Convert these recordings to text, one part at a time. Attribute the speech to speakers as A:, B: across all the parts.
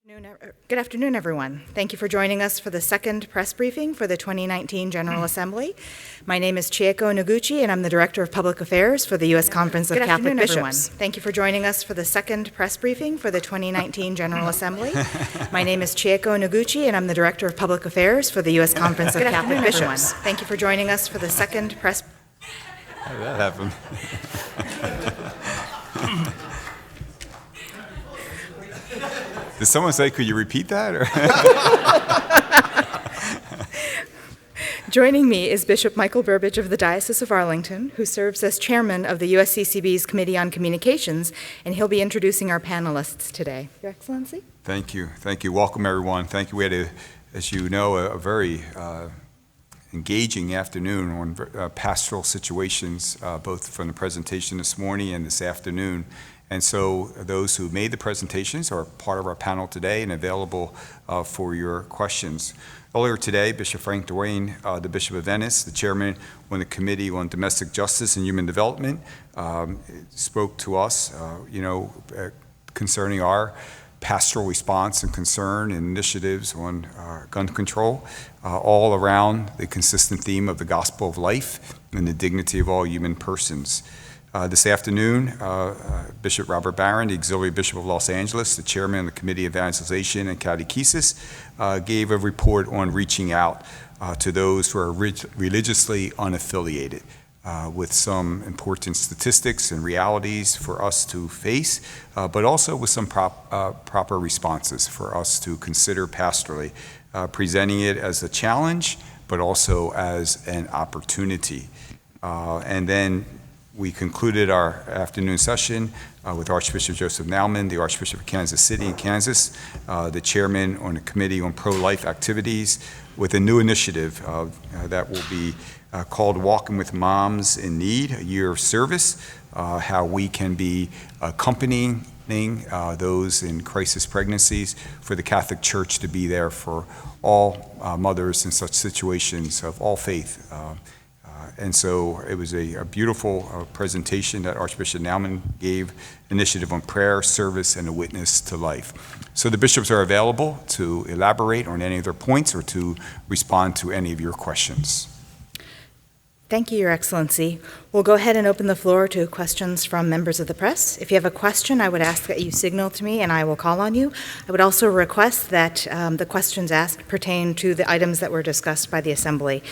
A: Good afternoon, everyone. Thank you for joining us for the second press briefing for the 2019 General Assembly. My name is Chieko Noguchi, and I'm the Director of Public Affairs for the U.S. Conference of Catholic Bishops. Thank you for joining us for the second press briefing for the 2019 General Assembly. My name is Chieko Noguchi, and I'm the Director of Public Affairs for the U.S. Conference of Catholic Bishops. Thank you for joining us for the second press.
B: How did that happen? Did someone say, could you repeat that? Or
A: Joining me is Bishop Michael Burbidge of the Diocese of Arlington, who serves as chairman of the USCCB's Committee on Communications, and he'll be introducing our panelists today. Your Excellency?
B: Thank you. Thank you. Welcome, everyone. Thank you. We had, as you know, a very engaging afternoon on pastoral situations, both from the presentation this morning and this afternoon. And so those who made the presentations are part of our panel today and available for your questions. Earlier today, Bishop Frank Duane, the Bishop of Venice, the chairman on the Committee on Domestic Justice and Human Development, spoke to us, concerning our pastoral response and concern and initiatives on gun control, all around the consistent theme of the gospel of life and the dignity of all human persons. This afternoon, Bishop Robert Barron, the Auxiliary Bishop of Los Angeles, the chairman of the Committee Evangelizing and catechesis, gave a report on reaching out to those who are religiously unaffiliated, with some important statistics and realities for us to face, but also with some proper responses for us to consider pastorally, presenting it as a challenge, but also as an opportunity. And then we concluded our afternoon session with Archbishop Joseph Naumann, the Archbishop of Kansas City in Kansas, the chairman on the Committee on Pro-Life Activities, with a new initiative that will be called Walking with Moms in Need, a year of service, how we can be accompanying those in crisis pregnancies, for the Catholic Church to be there for all mothers in such situations of all faith. And so it was a beautiful presentation that Archbishop Naumann gave, initiative on prayer, service, and a witness to life. So the bishops are available to elaborate on any of their points or to respond to any of your questions.
A: Thank you, Your Excellency. We'll go ahead and open the floor to questions from members of the press. If you have a question, I would ask that you signal to me and I will call on you. I would also request that the questions asked pertain to the items that were discussed by the Assembly.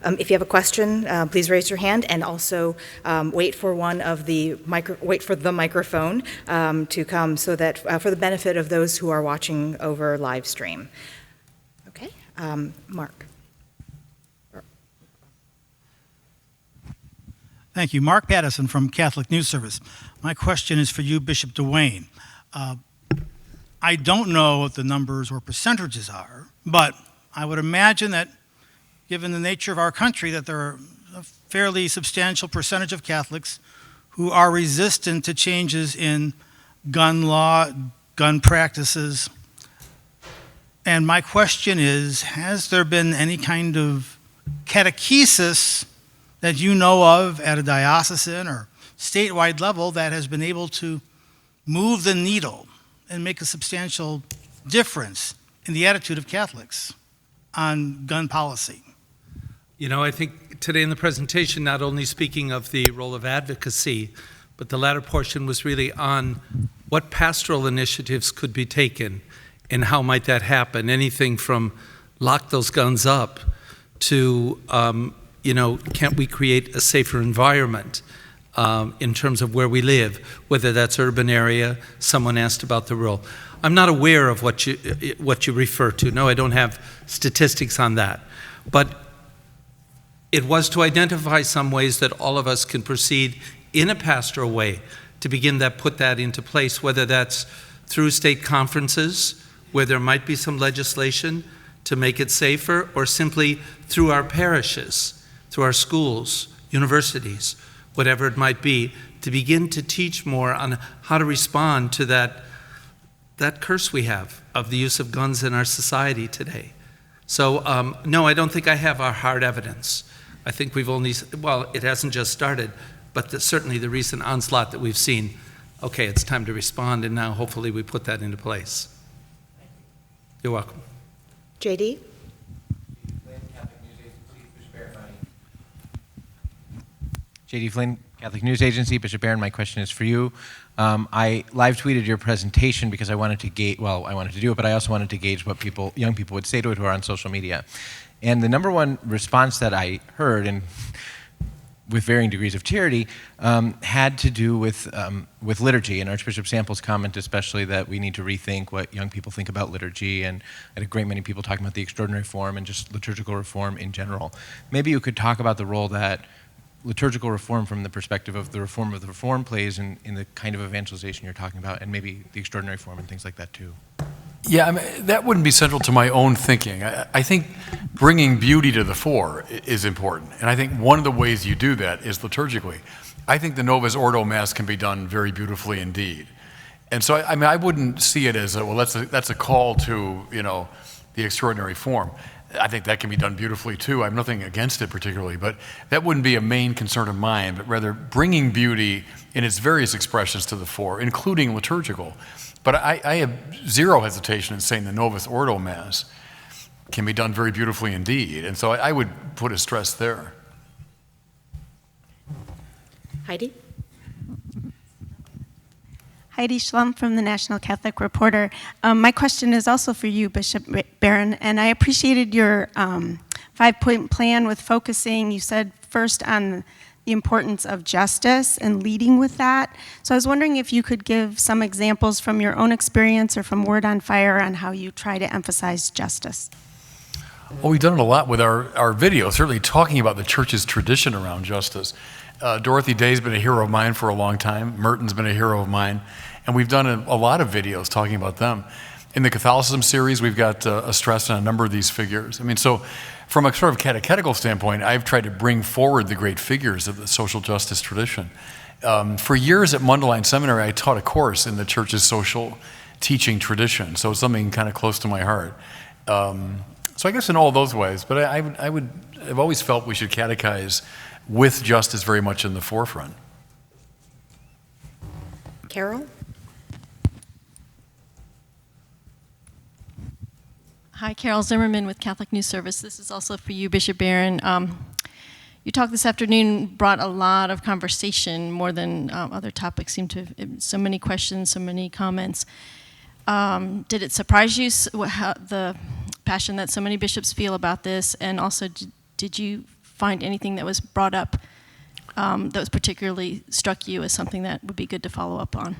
A: If you have a question, please raise your hand, and also wait for the microphone to come, so that for the benefit of those who are watching over live stream. Okay, Mark.
C: Thank you. Mark Pattison from Catholic News Service. My question is for you, Bishop Duane. I don't know what the numbers or percentages are, but I would imagine that, given the nature of our country, that there are a fairly substantial percentage of Catholics who are resistant to changes in gun law, gun practices. And my question is, has there been any kind of catechesis that you know of at a diocesan or statewide level that has been able to move the needle and make a substantial difference in the attitude of Catholics on gun policy?
D: You know, I think today in the presentation, not only speaking of the role of advocacy, but the latter portion was really on what pastoral initiatives could be taken and how might that happen. Anything from lock those guns up to can't we create a safer environment in terms of where we live, whether that's urban area? Someone asked about the rural. I'm not aware of what you refer to. No, I don't have statistics on that. But it was to identify some ways that all of us can proceed in a pastoral way to begin put that into place, whether that's through state conferences, where there might be some legislation to make it safer, or simply through our parishes, through our schools, universities, whatever it might be, to begin to teach more on how to respond to that curse we have of the use of guns in our society today. So, no, I don't think I have our hard evidence. I think it hasn't just started, but certainly the recent onslaught that we've seen, okay, it's time to respond, and now hopefully we put that into place. You're welcome.
A: JD?
E: JD Flynn, Catholic News Agency. Bishop Barron, my question is for you. I live tweeted your presentation because I wanted to gauge, well, I wanted to do it, but I also wanted to gauge what young people would say to it who are on social media. And the number one response that I heard, and with varying degrees of charity, had to do with liturgy, and Archbishop Sample's comment especially that we need to rethink what young people think about liturgy, and I had a great many people talking about the extraordinary form and just liturgical reform in general. Maybe you could talk about the role that liturgical reform from the perspective of the reform plays in the kind of evangelization you're talking about, and maybe the extraordinary form and things like that too.
F: Yeah, I mean, that wouldn't be central to my own thinking. I think bringing beauty to the fore is important, and I think one of the ways you do that is liturgically. I think the Novus Ordo Mass can be done very beautifully indeed, and so I mean, I wouldn't see it as that's a call to the extraordinary form. I think that can be done beautifully too. I have nothing against it particularly, but that wouldn't be a main concern of mine, but rather bringing beauty in its various expressions to the fore, including liturgical. But I have zero hesitation in saying the Novus Ordo Mass can be done very beautifully indeed, and so I would put a stress there.
A: Heidi?
G: Heidi Schlum from the National Catholic Reporter. My question is also for you, Bishop Barron, and I appreciated your 5-point plan with focusing, you said, first on the importance of justice and leading with that. So I was wondering if you could give some examples from your own experience or from Word on Fire on how you try to emphasize justice.
F: Well, we've done it a lot with our videos, certainly talking about the Church's tradition around justice. Dorothy Day's been a hero of mine for a long time. Merton's been a hero of mine. And we've done a lot of videos talking about them. In the Catholicism series, we've got a stress on a number of these figures. I mean, so from a sort of catechetical standpoint, I've tried to bring forward the great figures of the social justice tradition. For years at Mundelein Seminary, I taught a course in the Church's social teaching tradition, so it's something kind of close to my heart. So I guess in all those ways, but I've always felt we should catechize with justice very much in the forefront.
A: Carol?
H: Hi, Carol Zimmerman with Catholic News Service. This is also for you, Bishop Barron. You talked this afternoon, brought a lot of conversation, more than other topics seem to have, so many questions, so many comments. Did it surprise you, the passion that so many bishops feel about this? And also, did you find anything that was brought up that was particularly struck you as something that would be good to follow up on?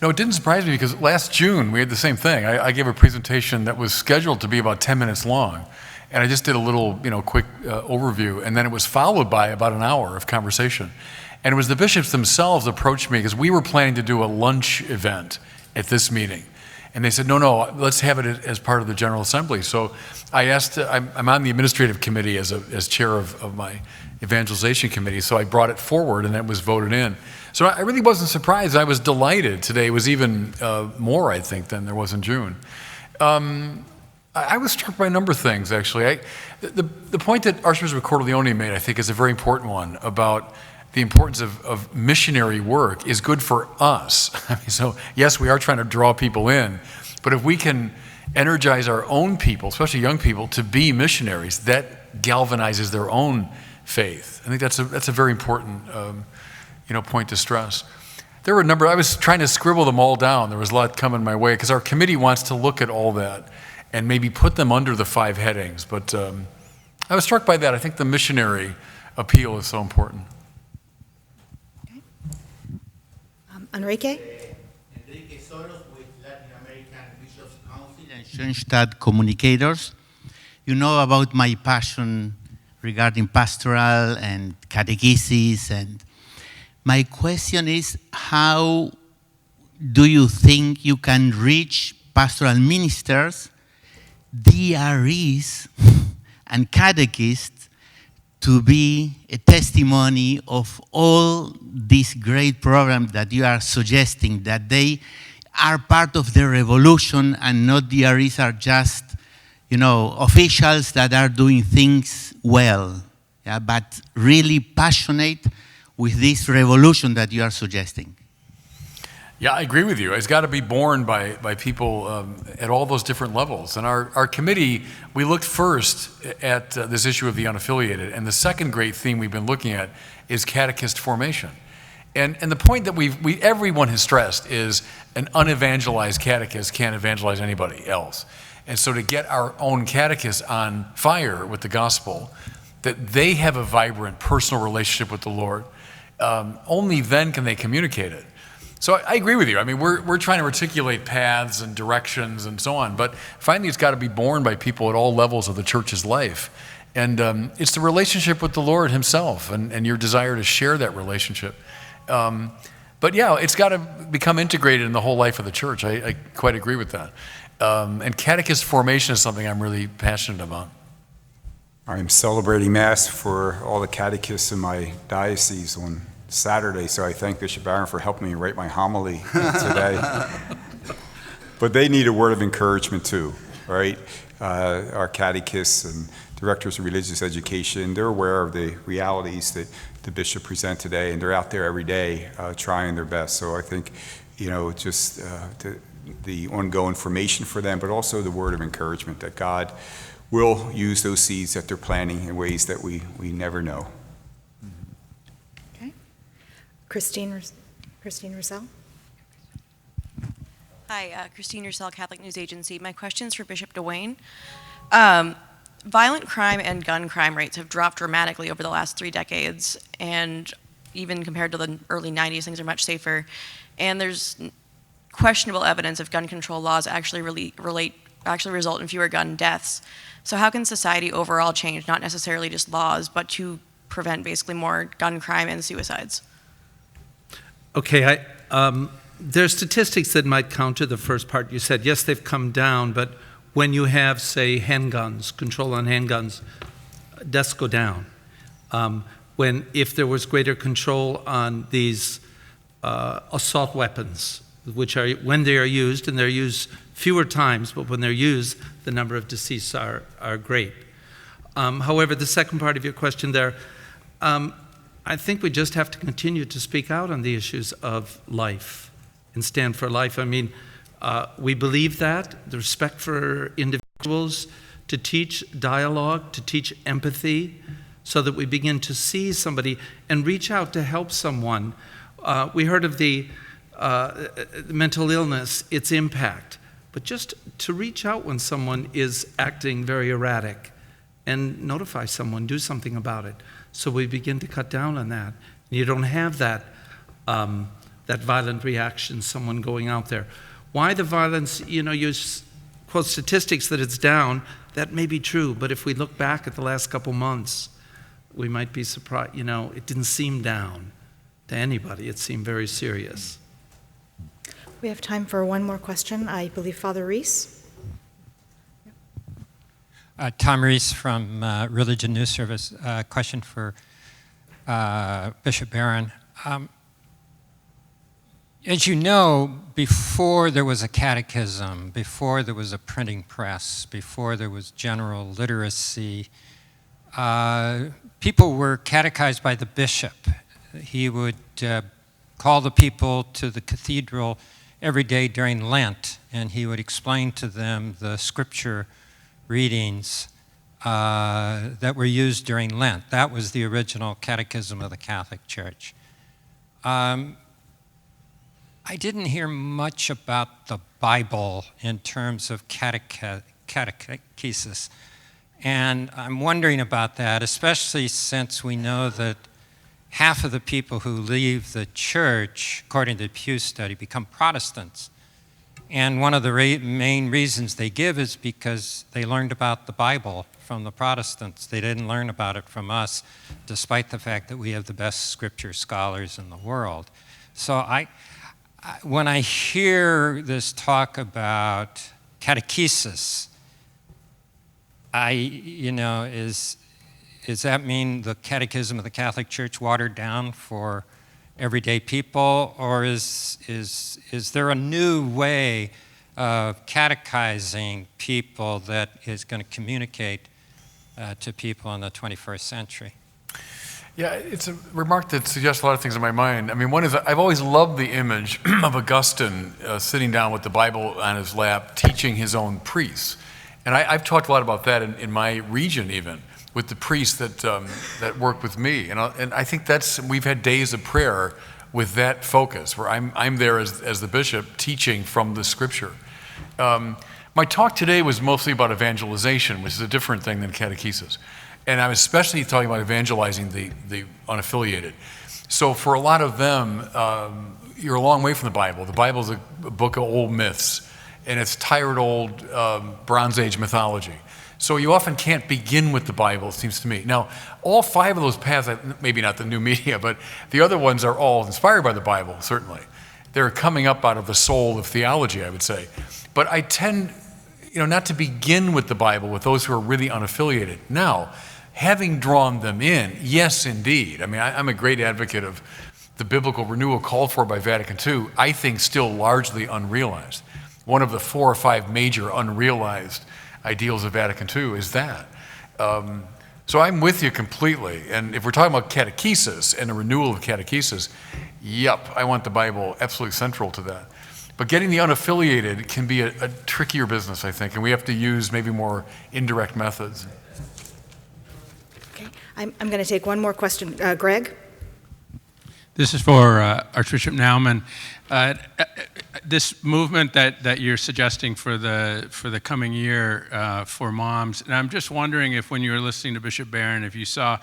F: No, it didn't surprise me because last June we had the same thing. I gave a presentation that was scheduled to be about 10 minutes long, and I just did a little, quick overview, and then it was followed by about an hour of conversation. And it was the bishops themselves approached me because we were planning to do a lunch event at this meeting. And they said, no, let's have it as part of the General Assembly. So I asked, I'm on the administrative committee as chair of my evangelization committee, so I brought it forward and it was voted in. So I really wasn't surprised. I was delighted. Today was even more, I think, than there was in June. I was struck by a number of things, actually. The point that Archbishop Cordileone made, I think, is a very important one about the importance of missionary work is good for us. I mean, so yes, we are trying to draw people in, but if we can energize our own people, especially young people, to be missionaries, that galvanizes their own faith. I think that's a very important point to stress. There were a number. I was trying to scribble them all down. There was a lot coming my way because our committee wants to look at all that and maybe put them under the 5 headings. But I was struck by that. I think the missionary appeal is so important.
A: Enrique?
I: Enrique Soros with Latin American Bishops' Council and Schoenstatt Communicators. You know about my passion regarding pastoral and catechesis, and my question is, how do you think you can reach pastoral ministers, DREs, and catechists to be a testimony of all these great programs that you are suggesting, that they are part of the revolution and not DREs are just, officials that are doing things well, but really passionate with this revolution that you are suggesting?
F: Yeah, I agree with you. It's got to be borne by people at all those different levels. And our committee, we looked first at this issue of the unaffiliated. And the second great theme we've been looking at is catechist formation. And the point that everyone has stressed is an unevangelized catechist can't evangelize anybody else. And so to get our own catechists on fire with the gospel, that they have a vibrant personal relationship with the Lord, only then can they communicate it. So I agree with you. I mean, we're trying to articulate paths and directions and so on, but finally it's got to be borne by people at all levels of the church's life. And it's the relationship with the Lord himself and your desire to share that relationship. But yeah, it's got to become integrated in the whole life of the church. I quite agree with that. And catechist formation is something I'm really passionate about.
B: I am celebrating Mass for all the catechists in my diocese on Saturday, so I thank Bishop Barron for helping me write my homily today. But they need a word of encouragement too, right? Our catechists and directors of religious education, they're aware of the realities that the bishop present today, and they're out there every day trying their best. So I think, just the ongoing formation for them, but also the word of encouragement that God will use those seeds that they're planting in ways that we never know.
A: Okay. Christine Roussel.
J: Hi, Christine Roussel, Catholic News Agency. My question is for Bishop Dwayne. Violent crime and gun crime rates have dropped dramatically over the last 3 decades, and even compared to the early 90s, things are much safer. And there's questionable evidence of gun control laws actually result in fewer gun deaths. So how can society overall change, not necessarily just laws, but to prevent basically more gun crime and suicides?
D: Okay, there are statistics that might counter the first part you said. Yes, they've come down, but when you have, say, handguns, control on handguns, deaths go down. If there was greater control on these assault weapons, which are, when they are used, and they're used fewer times, but when they're used, the number of deceased are great. However, the second part of your question there, I think we just have to continue to speak out on the issues of life and stand for life. I mean, we believe that, the respect for individuals, to teach dialogue, to teach empathy, so that we begin to see somebody and reach out to help someone. We heard of the mental illness, its impact, but just to reach out when someone is acting very erratic and notify someone, do something about it. So we begin to cut down on that. You don't have that, that violent reaction, someone going out there. Why the violence, you quote statistics that it's down, that may be true, but if we look back at the last couple months, we might be surprised, it didn't seem down to anybody. It seemed very serious.
A: We have time for one more question. I believe Father Reese.
K: Tom Reese from Religion News Service. Question for Bishop Barron. As you know, before there was a catechism, before there was a printing press, before there was general literacy, people were catechized by the bishop. He would call the people to the cathedral every day during Lent, and he would explain to them the scripture readings that were used during Lent. That was the original catechism of the Catholic Church. I didn't hear much about the Bible in terms of catechesis, and I'm wondering about that, especially since we know that half of the people who leave the church, according to the Pew study, become Protestants. And one of the main reasons they give is because they learned about the Bible from the Protestants. They didn't learn about it from us, despite the fact that we have the best scripture scholars in the world. So when I hear this talk about catechesis, does that mean the catechism of the Catholic Church watered down for everyday people, or is there a new way of catechizing people that is going to communicate to people in the 21st century?
F: Yeah, it's a remark that suggests a lot of things in my mind. I mean, one is I've always loved the image of Augustine sitting down with the Bible on his lap, teaching his own priests. And I've talked a lot about that in my region even, with the priests that work with me. And I think we've had days of prayer with that focus, where I'm there as the bishop teaching from the scripture. My talk today was mostly about evangelization, which is a different thing than catechesis. And I'm especially talking about evangelizing the unaffiliated. So for a lot of them, you're a long way from the Bible. The Bible is a book of old myths, and it's tired old Bronze Age mythology. So you often can't begin with the Bible, it seems to me. Now, all 5 of those paths, maybe not the new media, but the other ones are all inspired by the Bible, certainly. They're coming up out of the soul of theology, I would say. But I tend, not to begin with the Bible with those who are really unaffiliated. Now, having drawn them in, yes, indeed. I mean, I'm a great advocate of the biblical renewal called for by Vatican II, I think still largely unrealized. One of the 4 or 5 major unrealized ideals of Vatican II is that. So I'm with you completely. And if we're talking about catechesis and the renewal of catechesis, yep, I want the Bible absolutely central to that. But getting the unaffiliated can be a trickier business, I think, and we have to use maybe more indirect methods.
A: Okay, I'm going to take one more question. Greg?
L: This is for Archbishop Naumann. This movement that you're suggesting for the coming year for moms, and I'm just wondering if when you were listening to Bishop Barron, if you saw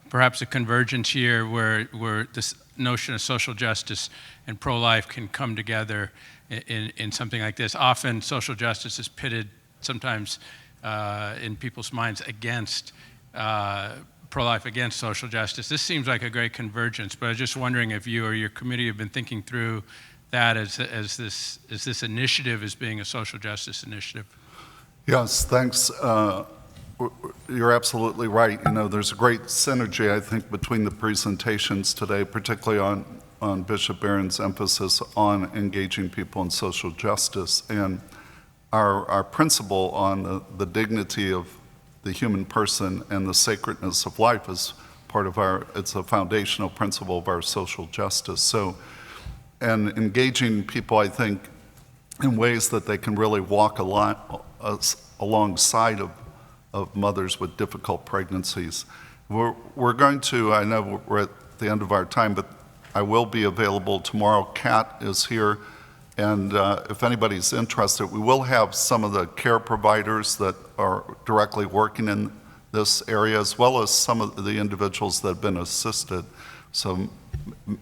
L: perhaps a convergence here where this notion of social justice and pro-life can come together in something like this. Often social justice is pitted sometimes in people's minds against pro-life against social justice. This seems like a great convergence, but I was just wondering if you or your committee have been thinking through that as this initiative as being a social justice initiative.
M: Yes, thanks. You're absolutely right. There's a great synergy, I think, between the presentations today, particularly on Bishop Barron's emphasis on engaging people in social justice and our principle on the dignity of the human person and the sacredness of life is part of it's a foundational principle of our social justice. So, and engaging people, I think, in ways that they can really walk alongside of mothers with difficult pregnancies. We're going to, I know we're at the end of our time, but I will be available tomorrow. Kat is here, and if anybody's interested, we will have some of the care providers that are directly working in this area, as well as some of the individuals that have been assisted. So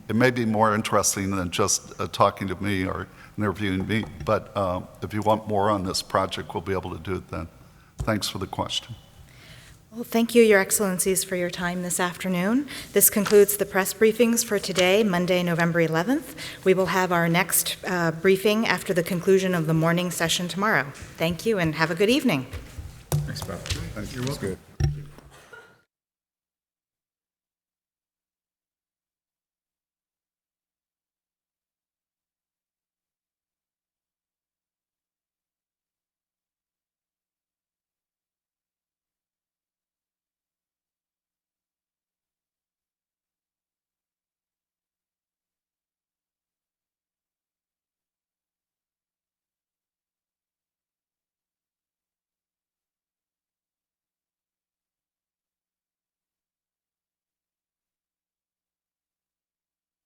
M: it may be more interesting than just talking to me or interviewing me, but if you want more on this project, we'll be able to do it then. Thanks for the question.
A: Well, thank you, Your Excellencies, for your time this afternoon. This concludes the press briefings for today, Monday, November 11th. We will have our next briefing after the conclusion of the morning session tomorrow. Thank you and have a good evening.
B: Thanks, Bob. Thank you. It was good.